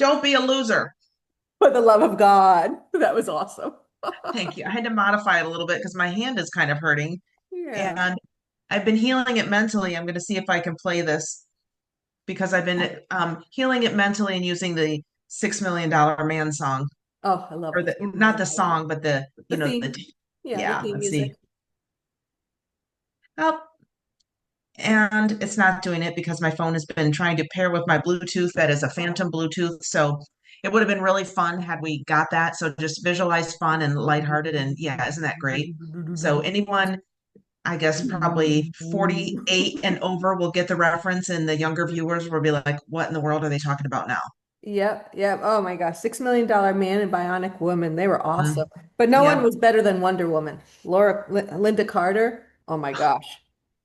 Don't be a loser. For the love of God. That was awesome. Thank you. I had to modify it a little bit because my hand is kind of hurting Yeah. and I've been healing it mentally. I'm going to see if I can play this because I've been healing it mentally and using the $6 Million Man song Oh, I love or this. the not the song, but The theme. Yeah, the yeah, theme let's see. music. Oh, and it's not doing it because my phone has been trying to pair with my Bluetooth that is a phantom Bluetooth. So it would have been really fun had we got that. So just visualize fun and lighthearted. And yeah, isn't that great? So anyone, I guess probably 48 and over will get the reference, and the younger viewers will be like, what in the world are they talking about now? Yep, yep. Oh my gosh, $6 Million Man and Bionic Woman. They were Mm, awesome. But no one yep. was better than Wonder Woman. Linda Carter. Oh my gosh.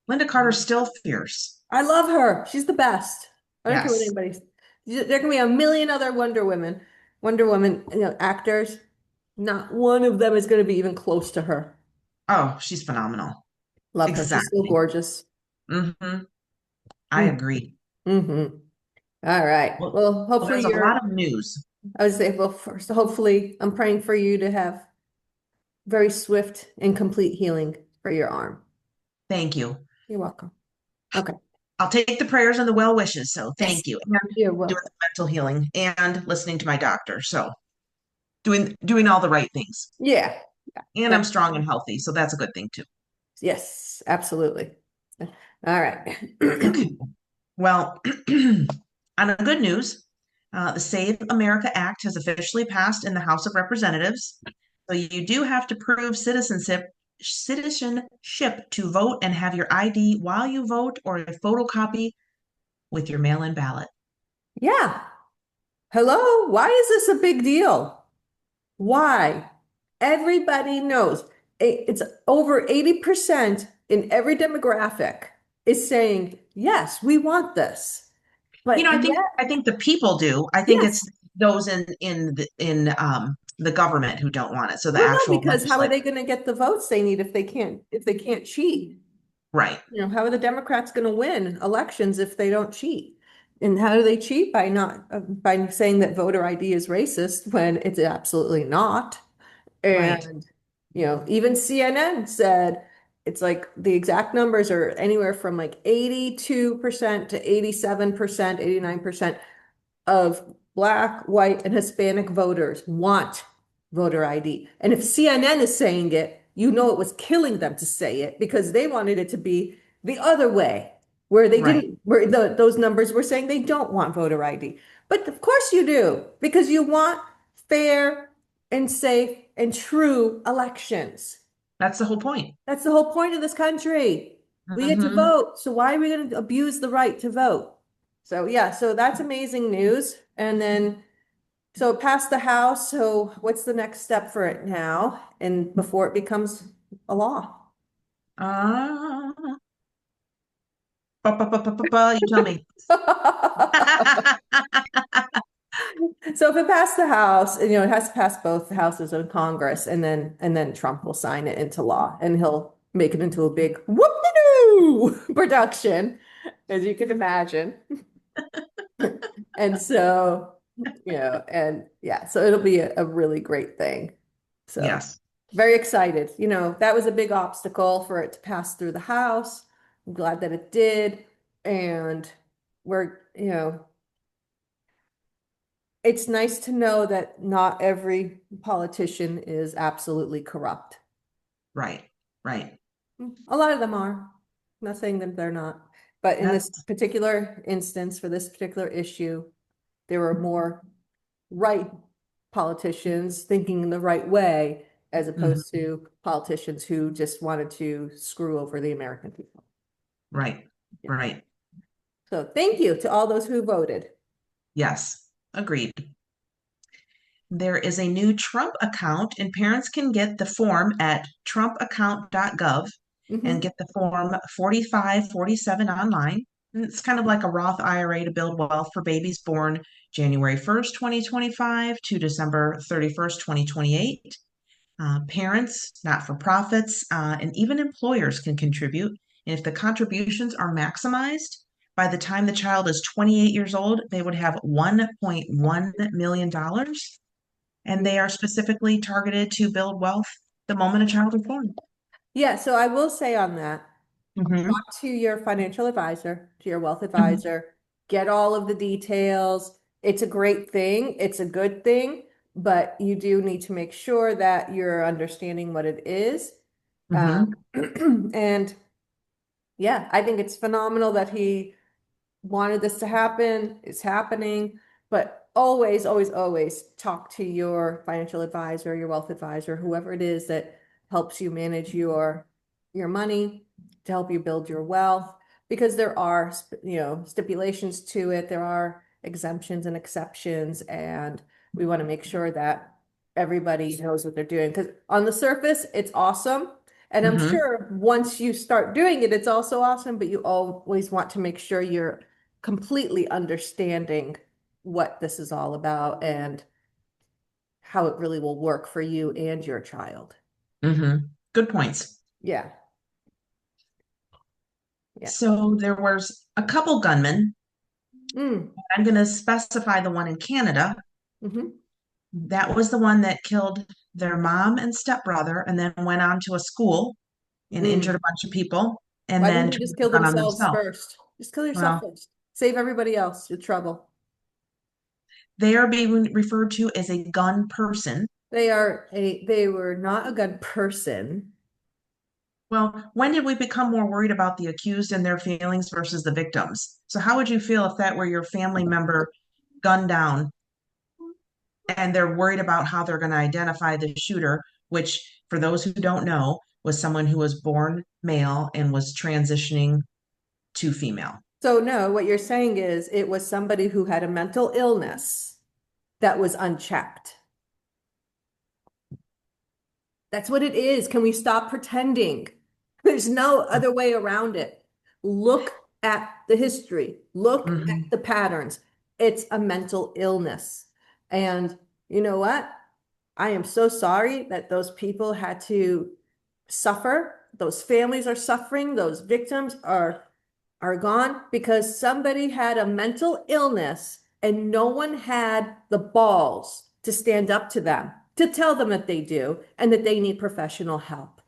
Linda Carter's still fierce. I love her. She's the best. I don't care what Yes. anybody. There can be a million other Wonder Woman, actors. Not one of them is going to be even close to her. Oh, she's phenomenal. Love her. She's so Exactly. gorgeous. Hmm. I Mm. agree. Mm-hmm. All right. Well, Well, well, hopefully there's a lot you're, of news. I would say, well, first, hopefully I'm praying for you to have very swift and complete healing for your arm. Thank you. You're welcome. Okay. I'll take the prayers and the well wishes. So Yes. thank you. And You're doing welcome. the mental healing and listening to my doctor. So doing all the right things. Yeah. And Yeah. I'm strong and healthy. So that's a good thing too. Yes, absolutely. All right. Okay. Well, on a good news, the Save America Act has officially passed in the House of Representatives. So you do have to prove citizenship to vote and have your ID while you vote or a photocopy with your mail-in ballot. Yeah. Hello. Why is this a big deal? Why? Everybody knows. It's over 80% in every demographic is saying, yes, we want this. You But know, yet, I think the people do. I think it's yes. those in the government who don't want it. So the Well, no, actual because how are legislature, they going to get the votes they need if they can't cheat? right? How are the Democrats going to win elections if they don't cheat? And how do they cheat? By not by saying that voter ID is racist when it's absolutely not. Right. And even CNN said it's like the exact numbers are anywhere from like 82% to 87%, 89% of Black, white, and Hispanic voters want voter ID. And if CNN is saying it, it was killing them to say it because they wanted it to be the other way, where they Right. didn't, where those numbers were saying they don't want voter ID. But of course you do, because you want fair and safe and true elections. That's the whole point. That's the whole point of this country. We get to Hmm. vote. So why are we going to abuse the right to vote? So yeah, so that's amazing news. And then so it passed the House. So what's the next step for it now? And before it becomes a law. Uh, you tell me. So if it passed the House, and it has to pass both the houses of Congress, and then Trump will sign it into law, and he'll make it into a big whoop-de-doo production, as you can imagine. And so, and yeah, so it'll be a really great thing. So Yes. very excited. That was a big obstacle for it to pass through the House. I'm glad that it did. And it's nice to know that not every politician is absolutely corrupt. Right. Right. A lot of them are. I'm not saying that they're not. But in this That's particular instance, for this particular issue, there were more right politicians thinking in the right way, as mhm, opposed to politicians who just wanted to screw over the American people. right. Yeah. Right. So thank you to all those who voted. Yes. Agreed. There is a new Trump account, and parents can get the form at trumpaccount.gov and Hmm. get the form 4547 online. And it's kind of like a Roth IRA to build wealth for babies born January 1st, 2025 to December 31st, 2028. Parents, not for profits, and even employers can contribute. And if the contributions are maximized, by the time the child is 28 years old, they would have $1.1 million. And they are specifically targeted to build wealth the moment a child is born. Yeah, so I will say on that, Hmm. talk to your financial advisor, to your wealth Hmm. advisor, get all of the details. It's a great thing, it's a good thing, but you do need to make sure that you're understanding what it is. Hmm. And yeah, I think it's phenomenal that he wanted this to happen. It's happening, but always, always, always talk to your financial advisor, your wealth advisor, whoever it is that helps you manage your money to help you build your wealth, because there are, stipulations to it. There are exemptions and exceptions, and we want to make sure that everybody knows what they're doing. Because on the surface, it's awesome. And I'm Hmm. sure once you start doing it, it's also awesome, but you always want to make sure you're completely understanding what this is all about and how it really will work for you and your child. Hmm. Good points. Yeah. Yeah. So there was a couple gunmen. Mm. I'm going to specify the one in Canada. Hmm. That was the one that killed their mom and stepbrother and then went on to a school and injured Mm. a bunch of people and Why then didn't they turned just kill the gun on themselves themselves. first? Just kill yourself Well, first. Save everybody else your trouble. they are being referred to as a gun person. They were not a good person. Well, when did we become more worried about the accused and their feelings versus the victims? So, how would you feel if that were your family member gunned down and they're worried about how they're going to identify the shooter, which, for those who don't know, was someone who was born male and was transitioning to female? So no, what you're saying is it was somebody who had a mental illness that was unchecked. That's what it is. Can we stop pretending? There's no other way around it. Look at the history, look at Hmm. the patterns. It's a mental illness. And you know what? I am so sorry that those people had to suffer. Those families are suffering. Those victims are gone because somebody had a mental illness and no one had the balls to stand up to them, to tell them that they do and that they need professional help.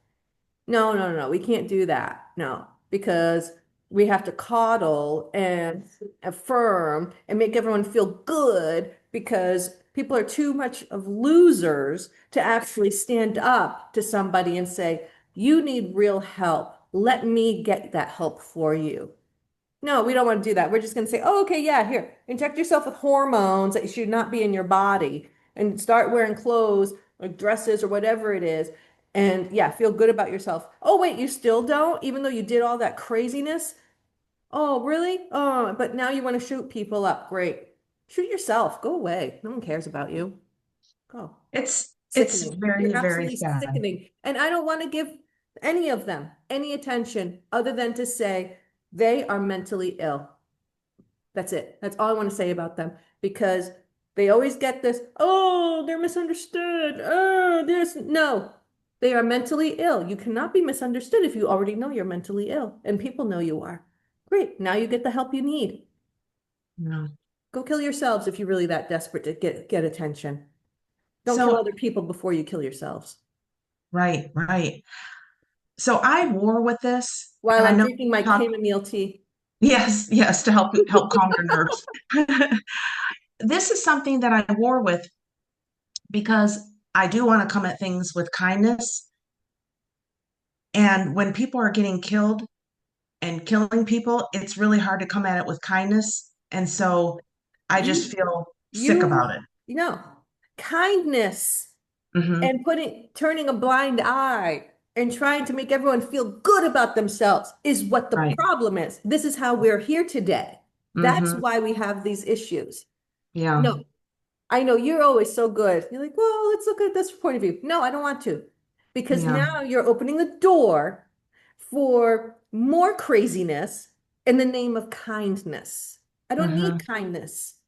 No, no, no, we can't do that. No, because we have to coddle and affirm and make everyone feel good because people are too much of losers to actually stand up to somebody and say, you need real help. Let me get that help for you. No, we don't want to do that. We're just going to say, oh, okay, yeah, here, inject yourself with hormones that should not be in your body and start wearing clothes or dresses or whatever it is. And yeah, feel good about yourself. Oh, wait, you still don't, even though you did all that craziness? Oh, really? Oh, but now you want to shoot people up. Great. Shoot yourself. Go away. No one cares about you. Go. It's Sickening. You're very, very absolutely sad. sickening. And I don't want to give any of them any attention other than to say they are mentally ill. That's it. That's all I want to say about them because they always get this, oh, they're misunderstood. Oh, there's no. They are mentally ill. You cannot be misunderstood if you already know you're mentally ill and people know you are. Great. Now you get the help you need. No. Go kill yourselves if you're really that desperate to get attention. Don't kill So, other people before you kill yourselves. right, right. So I war with this, While and I I'm know drinking my we talk, chamomile tea. yes, yes, to help calm your nerves. This is something that I war with because I do want to come at things with kindness. And when people are getting killed and killing people, it's really hard to come at it with kindness. And so I just You, feel sick about you, it. you know, kindness Hmm. and turning a blind eye and trying to make everyone feel good about themselves is what the Right. problem is. This is how we're here today. That's Hmm. why we have these issues. Yeah. No, I know you're always so good. You're like, well, let's look at this point of view. No, I don't want to. Because Yeah. now you're opening the door for more craziness in the name of kindness. I don't need Hmm. kindness.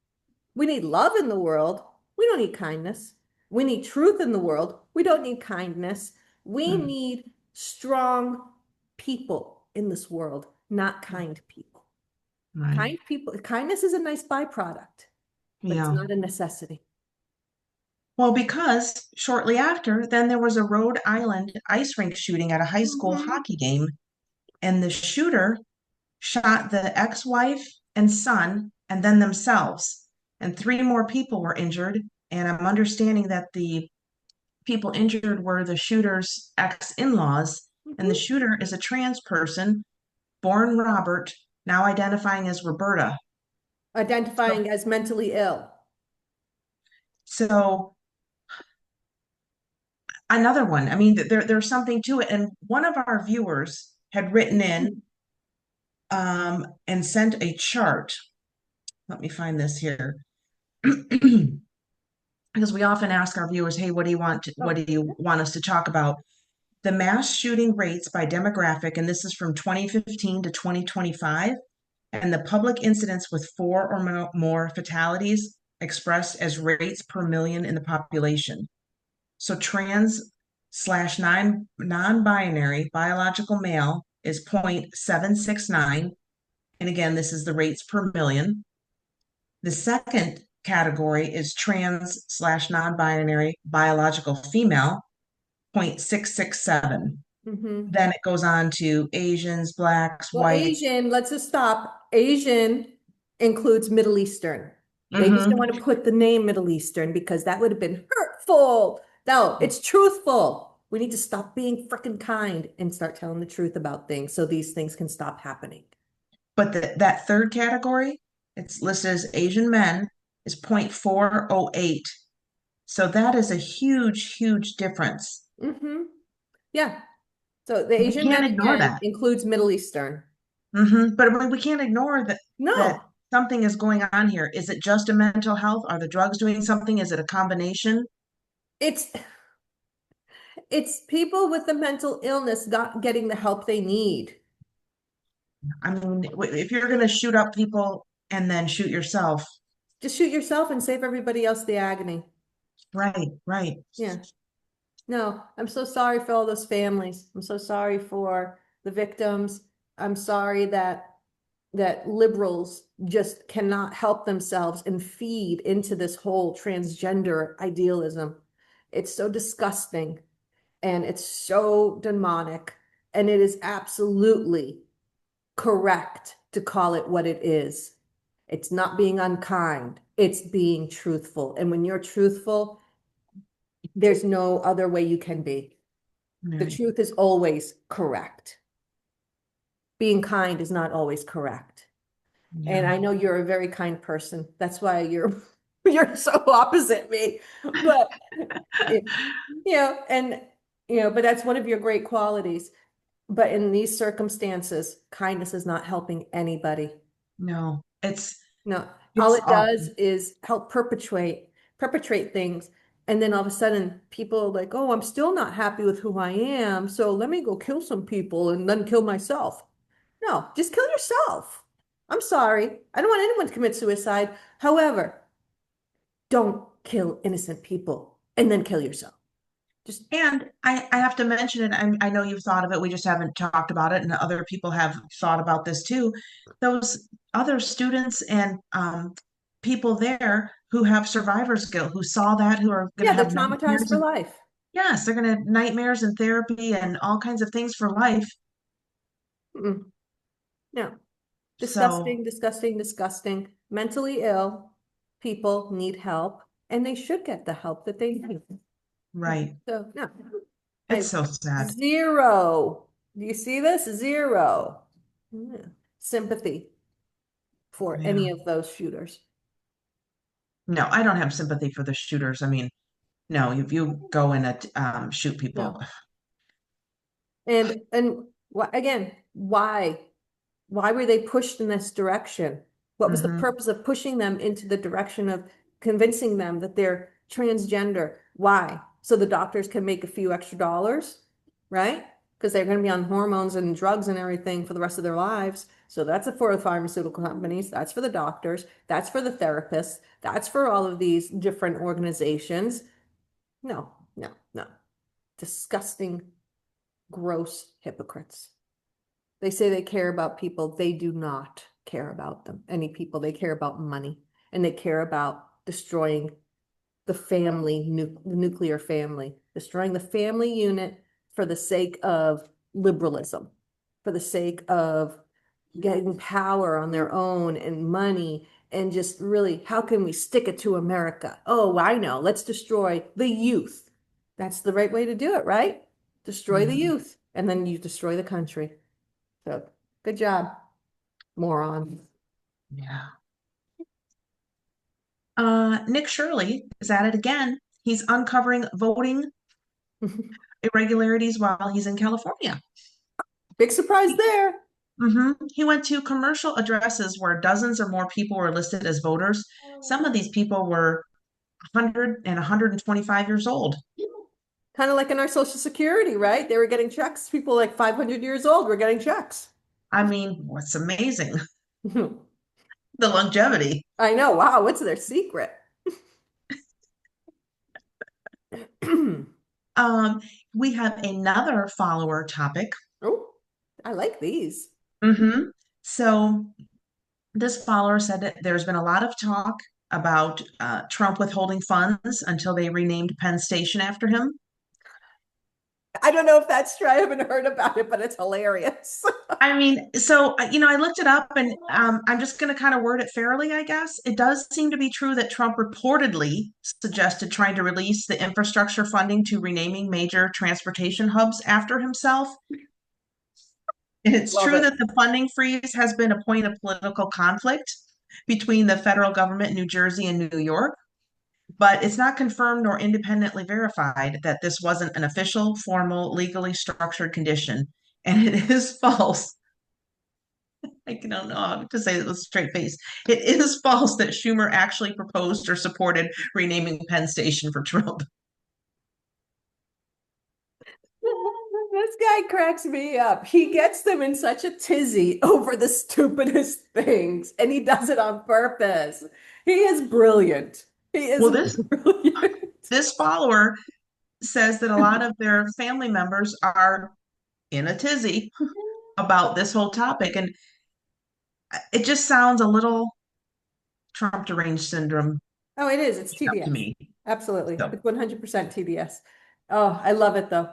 We need love in the world. We don't need kindness. We need truth in the world. We don't need kindness. We need strong people in this world, not kind people. Right. Kind people, kindness is a nice byproduct, but it's Yeah. not a necessity. Well, because shortly after, then there was a Rhode Island ice rink shooting at a high school Mhm. hockey game, and the shooter shot the ex-wife and son and then themselves. And three more people were injured. And I'm understanding that the people injured were the shooter's ex-in-laws, and the Mhm. shooter is a trans person, born Robert, now identifying as Roberta. So, Identifying as mentally ill. so another one. I mean, there's something to it. And one of our viewers had written in and sent a chart. Let me find this here. Because we often ask our viewers, hey, what Oh, do you want us to talk about? The mass shooting rates by demographic, and this is from 2015 to 2025, and the public incidents with four or more fatalities expressed as rates per million in the population. So trans slash non-binary biological male is 0.769. And again, this is the rates per million. The second category is trans slash non-binary biological female, 0.667. mhm. Then it goes on to Asians, blacks, Well, whites. Asian, let's just stop. Asian includes Middle Eastern. They just don't Hmm. want to put the name Middle Eastern because that would have been hurtful. No, it's truthful. We need to stop being freaking kind and start telling the truth about things so these things can stop happening. But that third category, it's listed as Asian men, is 0.408. So that is a huge, huge difference. Hmm. Yeah. So the We Asian can't men ignore again that. includes Middle Eastern. But we can't ignore that No, something is going on here. Is it just a mental health? Are the drugs doing something? Is it a combination? it's it's people with the mental illness not getting the help they need. I mean, if you're going to shoot up people and then shoot yourself, Just shoot yourself and save everybody else the agony. right, right, Yeah. No, I'm so sorry for all those families. I'm so sorry for the victims. I'm sorry that liberals just cannot help themselves and feed into this whole transgender idealism. It's so disgusting and it's so demonic, and it is absolutely correct to call it what it is. It's not being unkind, it's being truthful. And when you're truthful, there's no other way you can be. The right. truth is always correct. Being kind is not always correct. And Yeah, I know you're a very kind person. That's why you're you're so opposite me. But and but that's one of your great qualities. But in these circumstances, kindness is not helping anybody. no, No, all it's it awful. does is help perpetrate things. And then all of a sudden, people are like, oh, I'm still not happy with who I am. So let me go kill some people and then kill myself. No, just kill yourself. I'm sorry. I don't want anyone to commit suicide. However, don't kill innocent people and then kill yourself. Just, And I have to mention it. I know you've thought of it. We just haven't talked about it, and other people have thought about this too. Those other students and people there who have survivor's guilt, who saw that, who are going to yeah, they're have traumatized nightmares. for life. Yes, they're going to have nightmares and therapy and all kinds of things for life. Mm-mm. No, So, disgusting, disgusting, disgusting. Mentally ill people need help and they should get the help that they need. right. So, no, I It's have so sad. zero. Do you see this? Zero. Yeah. Sympathy for Yeah. any of those shooters. No, I don't have sympathy for the shooters. I mean, no, if you go in and shoot people, No. And again, why? Why were they pushed in this direction? What was the hmm, purpose of pushing them into the direction of convincing them that they're transgender? Why? So the doctors can make a few extra dollars, right? Because they're going to be on hormones and drugs and everything for the rest of their lives. So that's for the pharmaceutical companies, that's for the doctors, that's for the therapists, that's for all of these different organizations. No, no, no. Disgusting, gross hypocrites. They say they care about people. They do not. care about them, any people. They care about money, and they care about destroying the family, the nuclear family, destroying the family unit for the sake of liberalism, for the sake of getting power on their own and money, and just really, how can we stick it to America? Oh, I know. Let's destroy the youth. That's the right way to do it, right? Destroy the Mhm. youth, and then you destroy the country. So good job, moron. Yeah. Nick Shirley is at it again. He's uncovering voting irregularities while he's in California. Big surprise there. He went to commercial addresses where dozens or more people were listed as voters. Some of these people were 100 and 125 years old. Kind of like in our Social Security, right? They were getting checks. People like 500 years old were getting checks. I mean, what's amazing? The longevity. I know. Wow. What's their secret? Um, we have another follower topic. Oh, I like these. hmm So this follower said that there's been a lot of talk about Trump withholding funds until they renamed Penn Station after him. I don't know if that's true. I haven't heard about it, but it's hilarious. I mean, I looked it up and I'm just going to kind of word it fairly, I guess. It does seem to be true that Trump reportedly suggested trying to release the infrastructure funding to renaming major transportation hubs after himself. And it's Love true it. that the funding freeze has been a point of political conflict between the federal government in New Jersey and New York, but it's not confirmed nor independently verified that this wasn't an official, formal, legally structured condition. And it is false. I don't know how to say it with a straight face. It is false that Schumer actually proposed or supported renaming Penn Station for Trump. This guy cracks me up. He gets them in such a tizzy over the stupidest things, and he does it on purpose. He is brilliant. He is Well, this brilliant. this follower says that a lot of their family members are in a tizzy about this whole topic, and it just sounds a little Trump deranged syndrome Oh, it is. It's up to TDS. me. Absolutely. So, It's 100% TDS. Oh, I love it though.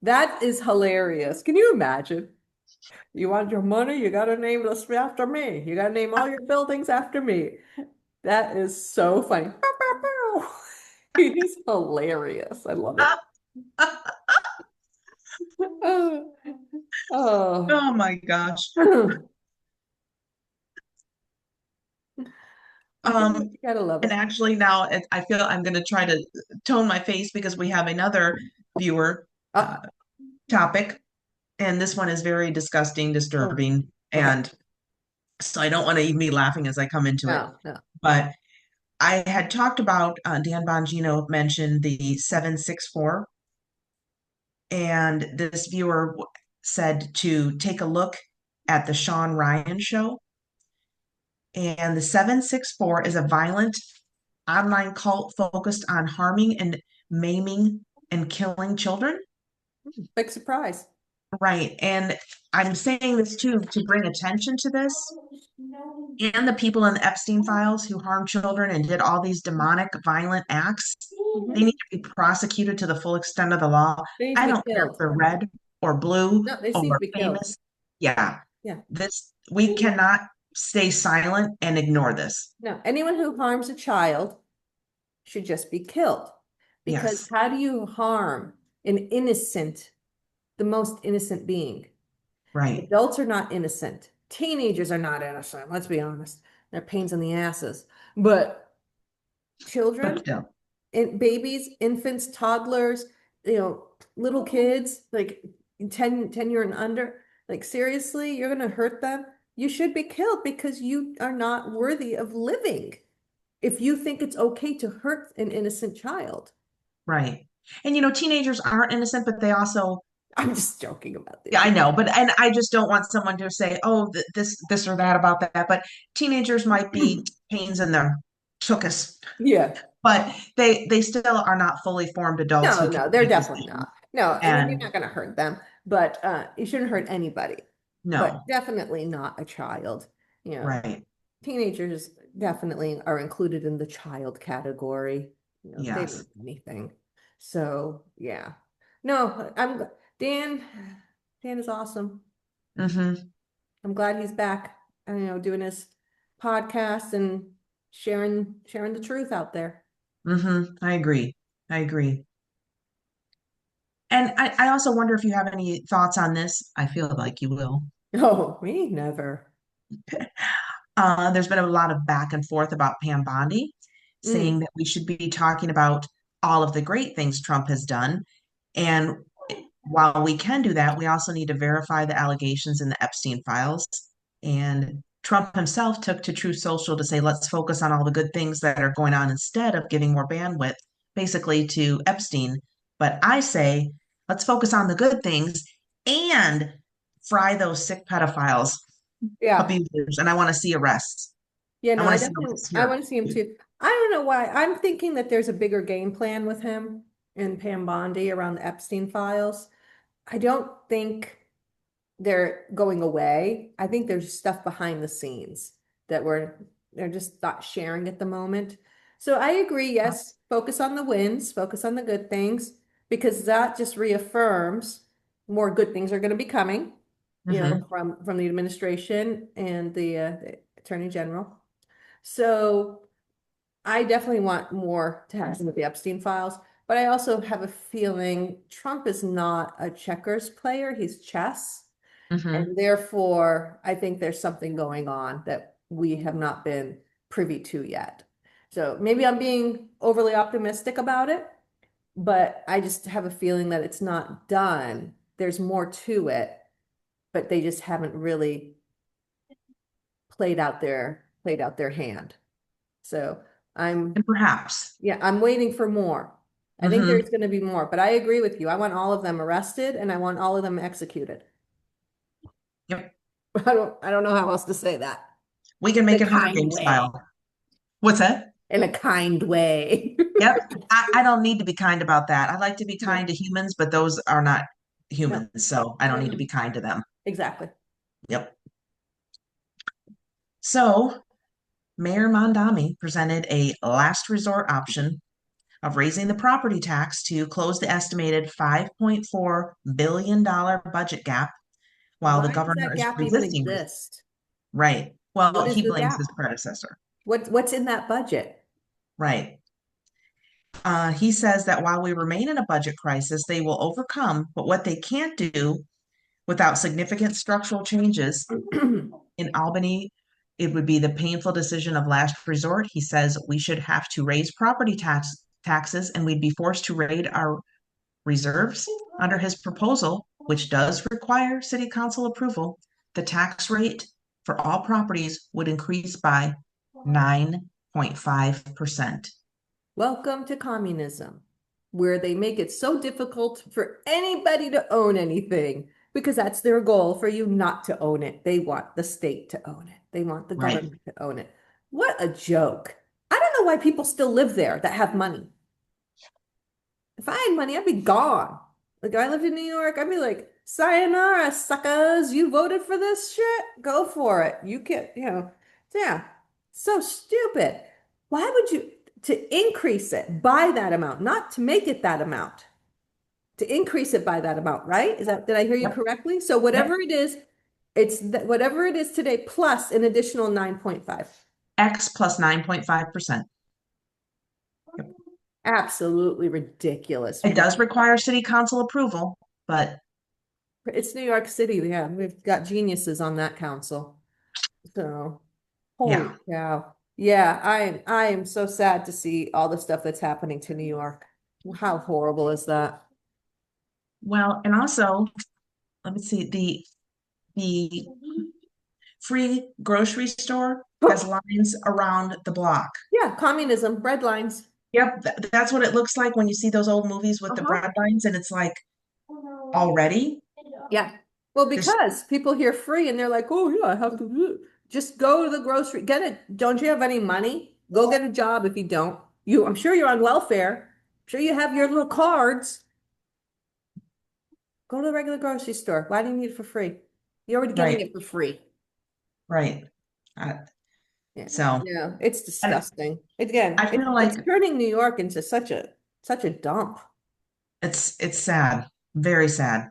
That is hilarious. Can you imagine? You want your money? You got to name this after me. You got to name all your buildings after me. That is so funny. It is hilarious. I love it. Oh, oh. oh my gosh. You gotta love And it. actually now I feel I'm going to try to tone my face because we have another viewer uh, Oh, topic, and this one is very disgusting, oh, disturbing, okay. and so I don't want to even be laughing as I come into it. No, no. But I had talked about Dan Bongino mentioned the 764, and this viewer said to take a look at the Sean Ryan show. And the 764 is a violent online cult focused on harming and maiming and killing children. Big surprise. Right. And I'm saying this too to bring attention to this and the people in the Epstein files who harmed children and did all these demonic, violent acts. They Mhm. need to be prosecuted to the full extent of the law. They need to I be don't care if killed. they're red or blue No, they just need to or be killed. famous. Yeah. Yeah. We cannot stay silent and ignore this. No, anyone who harms a child should just be killed. Because Yes. how do you harm an innocent, the most innocent being? Right. Adults are not innocent. Teenagers are not innocent. Let's be honest. They're pains in the asses. But But children, still. babies, infants, toddlers, little kids, like 10 year and under, like seriously, you're going to hurt them. You should be killed because you are not worthy of living if you think it's okay to hurt an innocent child. Right. And teenagers aren't innocent, but they also, I'm just joking about yeah, this. I know, and I just don't want someone to say, oh, this or that about that. But teenagers might be pains in their tuchus, Yeah. but they still are not fully formed adults No, who can no, they're make definitely decisions. not. No, I mean, you're And not going to hurt them, but you shouldn't hurt anybody, but no, definitely not a child. You know, Right. teenagers definitely are included in the child category. You know, they don't Yes. do anything. So yeah. No, Dan, Dan is awesome. Mm-hmm. I'm glad he's back and doing his podcast and sharing the truth out there. Mm-hmm. I agree. I agree. And I also wonder if you have any thoughts on this. I feel like you will. Oh, me never. There's been a lot of back and forth about Pam Bondi, saying Mm, that we should be talking about all of the great things Trump has done. And while we can do that, we also need to verify the allegations in the Epstein files. And Trump himself took to True Social to say, let's focus on all the good things that are going on instead of giving more bandwidth, basically, to Epstein. But I say, let's focus on the good things and fry those sick pedophiles, yeah. abusers, and I want to see arrests. Yeah, I no, want I to see definitely arrests I here. want to see him too. I don't know why. I'm thinking that there's a bigger game plan with him and Pam Bondi around the Epstein files. I don't think they're going away. I think there's stuff behind the scenes that they're just not sharing at the moment. So I agree, yes, focus on the wins, focus on the good things, because that just reaffirms more good things are going to be coming, Hmm. from the administration and the Attorney General. So I definitely want more to happen with the Epstein files, but I also have a feeling Trump is not a checkers player, he's chess. Hmm. And therefore, I think there's something going on that we have not been privy to yet. So maybe I'm being overly optimistic about it, but I just have a feeling that it's not done. There's more to it, but they just haven't really played out their hand. So I'm And perhaps. yeah, I'm waiting for more. I think Hmm. there's going to be more, but I agree with you. I want all of them arrested and I want all of them executed. Yep. I don't know how else to say that. We can In make a it Hunger kind Games way. style. What's that? In a kind way. Yep. I don't need to be kind about that. I like to be No, kind to humans, but those are not no, humans, so I don't no, need to no. be kind to them. Exactly. Yep. So Mayor Mondami presented a last resort option of raising the property tax to close the estimated $5.4 billion budget gap while the Why does governor that is gap even resisting. exist? Right. What Well, is he the blames his gap? predecessor. What's in that budget? Right. He says that while we remain in a budget crisis, they will overcome, but what they can't do without significant structural changes in Albany, it would be the painful decision of last resort. He says we should have to raise taxes and we'd be forced to raid our reserves. Under his proposal, which does require city council approval, the tax rate for all properties would increase by 9.5%. Welcome to communism, where they make it so difficult for anybody to own anything because that's their goal for you not to own it. They want the state to own it, they want the Right. government to own it. What a joke. I don't know why people still live there that have money. If I had money, I'd be gone. Like if I lived in New York, I'd be like, sayonara, suckers. You voted for this shit? Go for it. You can't. Yeah. So stupid. Why would you to increase it by that amount, not to make it that amount, to increase it by that amount, right? Did I hear you Yep. correctly? So Yep. whatever it is, whatever it is today, plus an additional 9.5. X plus 9.5%. Yep. Absolutely ridiculous. It does require city council approval, but It's New York City. Yeah, we've got geniuses on that council. So, holy yeah. cow. Yeah, I am so sad to see all the stuff that's happening to New York. How horrible is that? Well, and also, let me see, the free grocery store has lines around the block. Yeah, communism, bread lines. Yep, that's what it looks like when you see those old movies with the Uh-huh. bread lines, and it's like already. Yeah. Well, This because people hear free and they're like, oh yeah, I have to do it. Just go to the grocery, get it. Don't you have any money? Go get a job if you don't. I'm sure you're on welfare. I'm sure you have your little cards. Go to the regular grocery store. Why do you need it for free? You're already getting right, it for free. right. Uh, Yeah, so, yeah, it's and disgusting. Again, I feel it's like turning New York into such a dump. it's sad, very sad.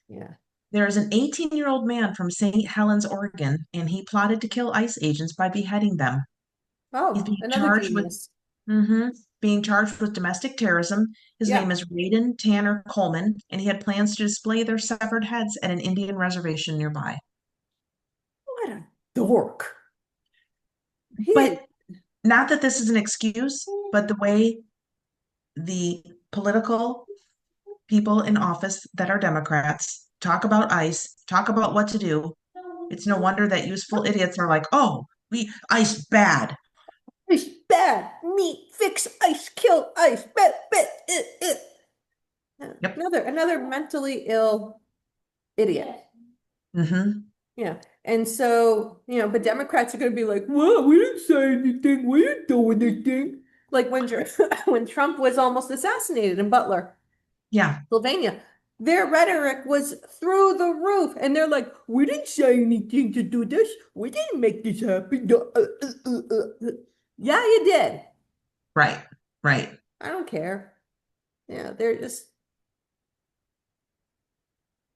Yeah. There is an 18-year-old man from St. Helens, Oregon, and he plotted to kill ICE agents by beheading them. He's Oh, being another charged with genius. mhm, being charged with domestic terrorism. His name Yeah. is Raiden Tanner Coleman, and he had plans to display their severed heads at an Indian reservation nearby. What a dork. He But is. not that this is an excuse, but the way the political people in office that are Democrats talk about ICE, talk about what to do, it's no wonder that useful idiots are like, oh, we ICE bad. Ice bad. Meat fix ice. Kill ice. Yep. Another mentally ill idiot. Hmm. Yeah. And so, but Democrats are going to be like, well, we didn't say anything. We didn't do anything. Like when, when Trump was almost assassinated in Butler, Yeah, Pennsylvania, their rhetoric was through the roof. And they're like, we didn't say anything to do this. We didn't make this happen. Yeah, you did. right, right. I don't care. Yeah,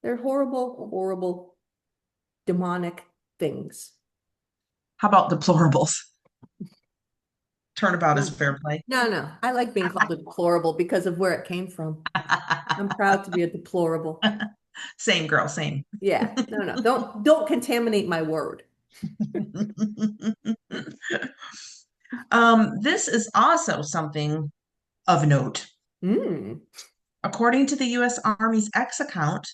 they're horrible, horrible, demonic things. How about deplorables? Turnabout is No, fair play. no. I like being called a deplorable because of where it came from. I'm proud to be a deplorable. Same girl, same. Yeah, no. Don't contaminate my word. This is also something of note. Mm. According to the U.S. Army's X account,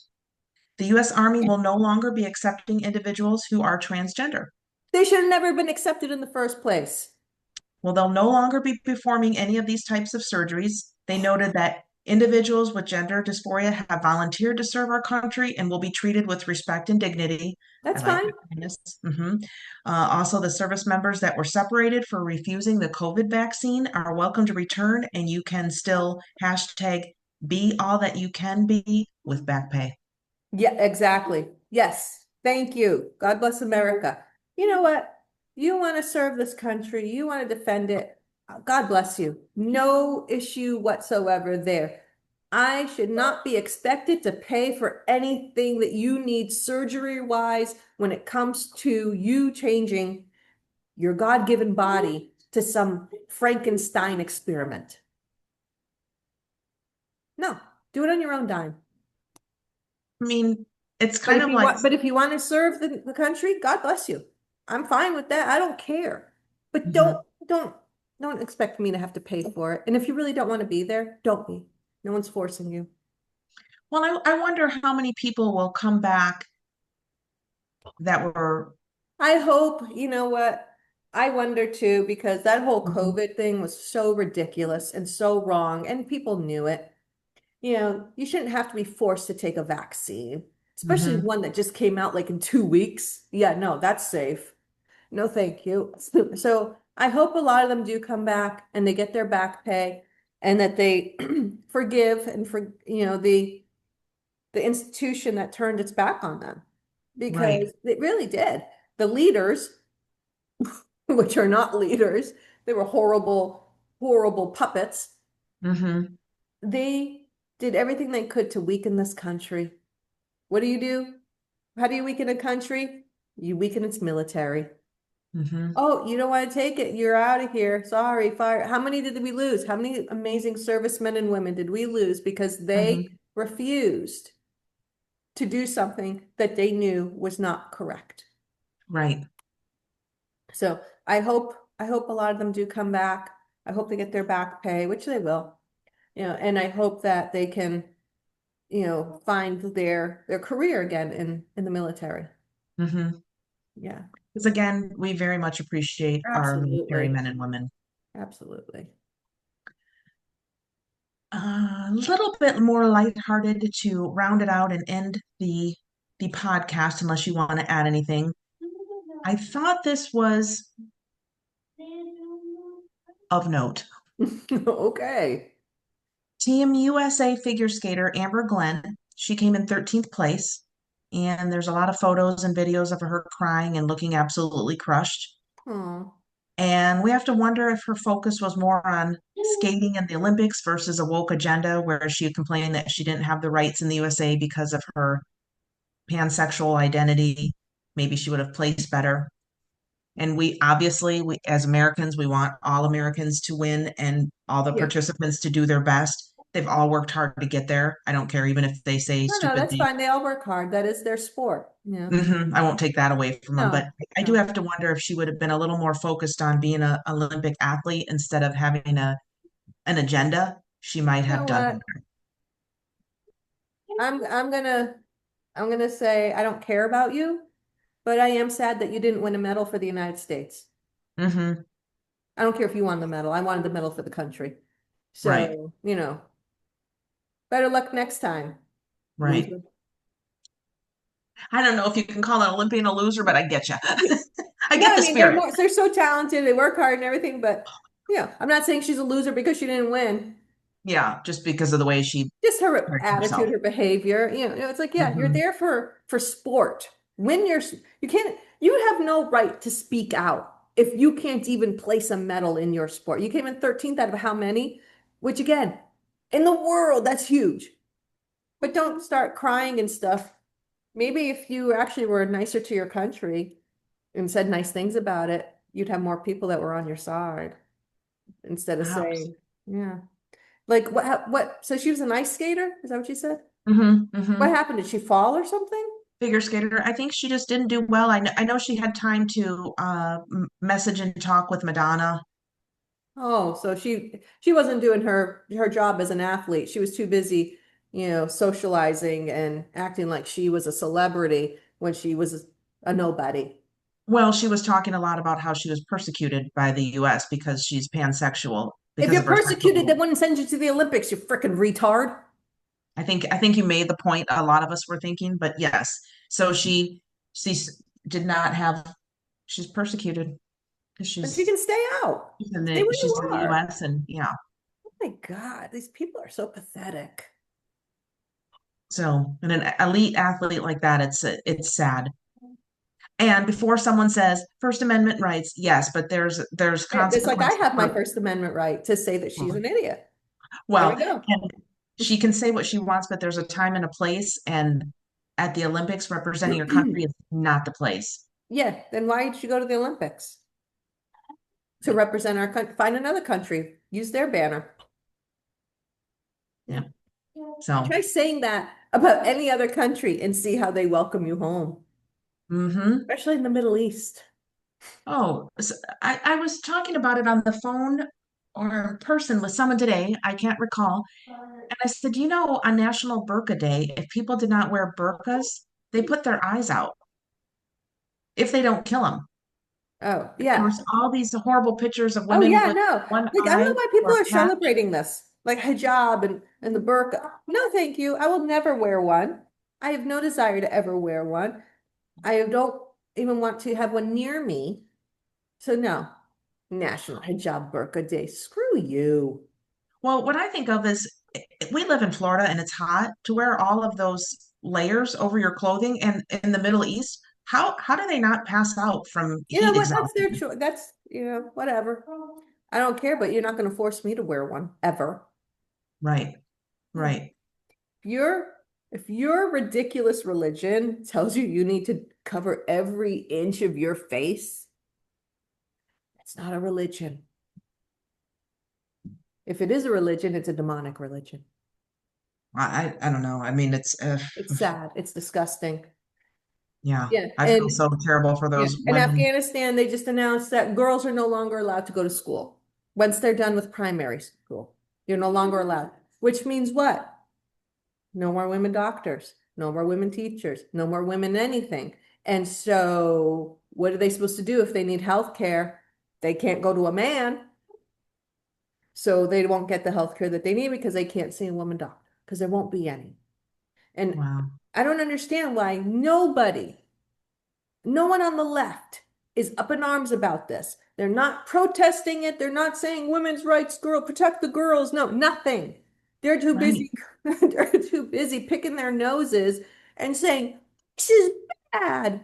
the U.S. Army will no longer be accepting individuals who are transgender. They should have never been accepted in the first place. Well, they'll no longer be performing any of these types of surgeries. They noted that individuals with gender dysphoria have volunteered to serve our country and will be treated with respect and dignity. I That's like fine. that. Kindness. Also, the service members that were separated for refusing the COVID vaccine are welcome to return, and you can still hashtag be all that you can be with back pay. Yeah, exactly. Yes. Thank you. God bless America. You know what? You want to serve this country, you want to defend it. God bless you. No issue whatsoever there. I should not be expected to pay for anything that you need surgery wise when it comes to you changing your God-given body to some Frankenstein experiment. No, do it on your own dime. I mean, it's But kind if of you like, want, but if you want to serve the country, God bless you. I'm fine with that. I don't care. But mhm. don't expect me to have to pay for it. And if you really don't want to be there, don't be. No one's forcing you. Well, I wonder how many people will come back that were. I hope, you know what? I wonder too, because that whole Mhm, COVID thing was so ridiculous and so wrong, and people knew it. You shouldn't have to be forced to take a vaccine, especially mhm, one that just came out like in 2 weeks. Yeah, no, that's safe. No, thank you. So I hope a lot of them do come back and they get their back pay and that they forgive and the institution that turned its back on them right. because it really did. The leaders, which are not leaders, they were horrible, horrible puppets. Hmm. They did everything they could to weaken this country. What do you do? How do you weaken a country? You weaken its military. Hmm. Oh, you don't want to take it. You're out of here. Sorry, fire. How many did we lose? How many amazing servicemen and women did we lose because they Hmm. refused to do something that they knew was not correct? Right. So I hope a lot of them do come back. I hope they get their back pay, which they will. And I hope that they can, find their career again in the military. Hmm. Yeah, Because again, we very much appreciate our military absolutely. men and women. Absolutely. A little bit more lighthearted to round it out and end the podcast, unless you want to add anything. I thought this was of note. Okay. Team USA figure skater Amber Glenn, she came in 13th place, and there's a lot of photos and videos of her crying and looking absolutely crushed. Oh, And we have to wonder if her focus was more on skating in the Olympics versus a woke agenda, where she complained that she didn't have the rights in the USA because of her pansexual identity. Maybe she would have placed better. And we obviously, as Americans, we want all Americans to win and all the yeah. participants to do their best. They've all worked hard to get there. I don't care, even if they say No, no, stupid that's things. fine. They all work hard. That is their sport. Yeah. I won't take that away from them, but No, I do no. have to wonder if she would have been a little more focused on being an Olympic athlete instead of having an agenda. She might You know have done what? better. I'm gonna say I don't care about you, but I am sad that you didn't win a medal for the United States. Hmm. I don't care if you won the medal. I wanted the medal for the country. Right, So, better luck next time, right. loser. I don't know if you can call an Olympian a loser, but I get you. I No, get I the mean spirit. they're so talented, they work hard and everything, but I'm not saying she's a loser because she didn't win. Yeah, just because of the way she Just her carried attitude, herself. her behavior. It's like, yeah, you're Hmm. there for sport. When you can't, you have no right to speak out if you can't even place a medal in your sport. You came in 13th out of how many? Which again, in the world, that's huge. But don't start crying and stuff. Maybe if you actually were nicer to your country and said nice things about it, you'd have more people that were on your side instead of Perhaps. saying, yeah. Like so she was an ice skater? Is that what you said? What Hmm. happened? Did she fall or something? Figure skater. I think she just didn't do well. I know she had time to message and talk with Madonna. Oh, so she wasn't doing her job as an athlete. She was too busy, socializing and acting like she was a celebrity when she was a nobody. Well, she was talking a lot about how she was persecuted by the US because she's pansexual If because you're of her persecuted, they sexual. wouldn't send you to the Olympics, you freaking retard. I think you made the point a lot of us were thinking, but yes. So she did not have she's persecuted because And she can stay out. Stay where she's you in the are. US, and yeah. Oh my God, these people are so pathetic. So, and an elite athlete like that, it's sad. And before someone says First Amendment rights, yes, but there's It's like I consequences have my for, First Amendment right to say that she's an idiot. There we well, go. and she can say what she wants, but there's a time and a place, and at the Olympics, representing your country is not the place. Yeah, then why did you go to the Olympics? To represent our country? Find another country, use their banner. Yeah. Yeah. So, Try saying that about any other country and see how they welcome you home, hmm. especially in the Middle East. Oh, I was talking about it on the phone or in person with someone today. I can't recall. And I said, on National Burqa Day, if people did not wear burqas, they put their eyes out if they don't kill them. Oh, There yeah. was all these horrible pictures of Oh, women yeah, with no. one Like, I don't know eye why people or are a patch. celebrating this, like hijab and the burqa. No, thank you. I will never wear one. I have no desire to ever wear one. I don't even want to have one near me. So, no. National Hijab Burqa Day. Screw you. Well, what I think of is we live in Florida and it's hot to wear all of those layers over your clothing, and in the Middle East, how do they not pass out from You know heat what? That's their exhaustion? choice. That's, whatever. I don't care, but you're not going to force me to wear one ever. Right, No. right. If your if your ridiculous religion tells you you need to cover every inch of your face, it's not a religion. If it is a religion, it's a demonic religion. I don't know. I mean, It's sad. It's disgusting. yeah, Yeah. I feel so terrible for Yeah. those In women. Afghanistan, they just announced that girls are no longer allowed to go to school. Once they're done with primary school, you're no longer allowed. Which means what? No more women doctors, no more women teachers, no more women anything. And so, what are they supposed to do if they need health care? They can't go to a man, so they won't get the health care that they need because they can't see a woman doctor because there won't be any. And Wow. I don't understand why no one on the left is up in arms about this. They're not protesting it. They're not saying women's rights, girl, protect the girls. No, nothing. They're too Right. busy. They're too busy picking their noses and saying, This is bad.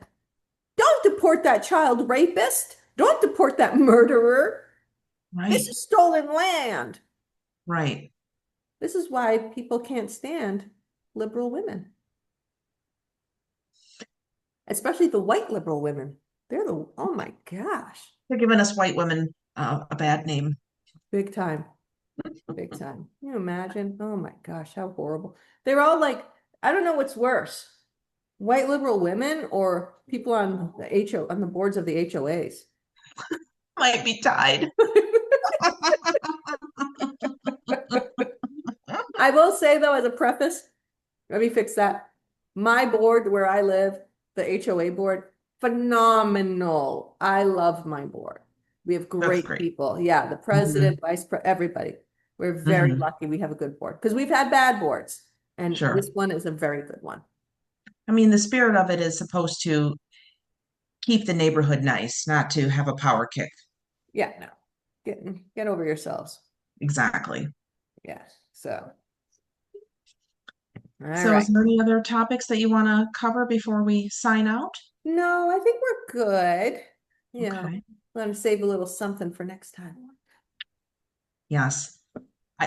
Don't deport that child rapist. Don't deport that murderer. This Right. is stolen land. Right. This is why people can't stand liberal women, especially the white liberal women. They're the, oh my gosh, They're giving us white women a bad name. big time, big time. Can you imagine? Oh my gosh, how horrible. They're all like, I don't know what's worse, white liberal women or people on the on the boards of the HOAs. Might be tied. I will say though, as a preface, let me fix that. My board where I live, the HOA board, phenomenal. I love my board. We have That's great great. people. Yeah, the Hmm. president, vice pre everybody. We're very Hmm. lucky we have a good board because we've had bad boards, and Sure. this one is a very good one. I mean, the spirit of it is supposed to keep the neighborhood nice, not to have a power kick. Yeah, no, get over yourselves. Exactly. Yes. So, all So, is right. there any other topics that you want to cover before we sign out? No, I think we're good. Yeah, Okay. let to save a little something for next time. Yes.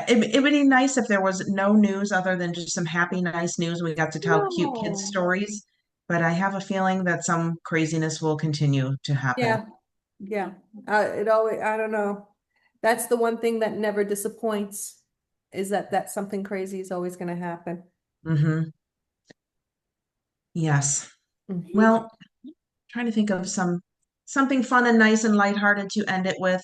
It would be nice if there was no news other than just some happy, nice news. We got to tell cute kids No. stories, but I have a feeling that some craziness will continue to happen. Yeah, yeah. It always, I don't know. That's the one thing that never disappoints is that something crazy is always going to happen. Hmm. Yes. Mhm. Well, trying to think of something fun and nice and lighthearted to end it with.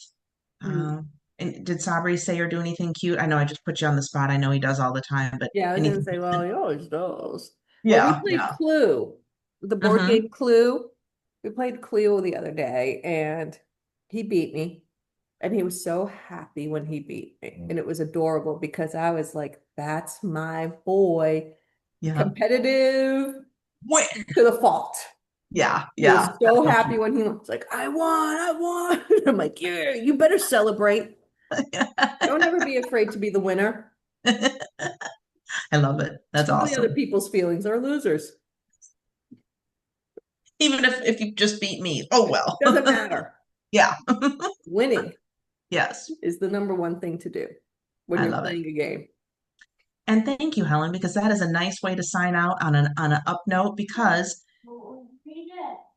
Mm. Uh, and did Sabri say or do anything cute? I know I just put you on the spot. I know he does all the time, but Yeah, I was gonna anything say, well, recent? he always does. Well, we Yeah, played yeah. Clue, the board Hmm. game Clue. We played Clue the other day, and he beat me. And he was so happy when he beat me. And it was adorable because I was like, that's my boy. Yeah. Competitive Wait. to the fault. Yeah, He yeah. was That's so so happy cute. when he was like, I won, I won. I'm like, yeah, you better celebrate. Don't ever be afraid to be the winner. I love it. That's Too many other awesome. people's feelings are losers. Even if you just beat me. Oh well. Doesn't matter. Yeah. Winning Yes. is the number one thing to do when I you're love it. playing a game. And thank you, Helen, because that is a nice way to sign out on an up note because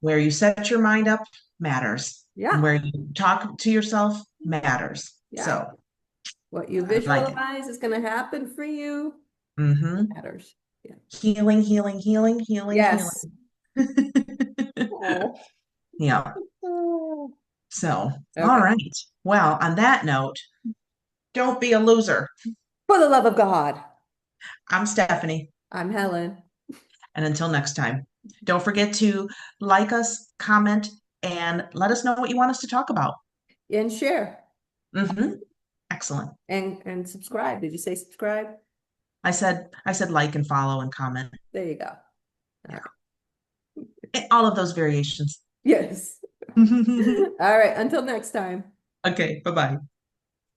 where you set your mind up matters. And Yeah, where you talk to yourself matters. yeah. So What you I like it. visualize is going to happen for you Hmm. matters. Yeah. Healing, healing, healing, healing, healing. Yes. Oh. Yeah. Oh. So, all Okay. right. Well, on that note, don't be a loser. For the love of God, I'm Stephanie. I'm Helen. And until next time, don't forget to like us, comment, and let us know what you want us to talk about. And share Hmm. Excellent. and subscribe. Did you say subscribe? I said like and follow and comment. There you go. All Yeah. right. All of those variations. Yes. All right. Until next time. Okay, bye-bye.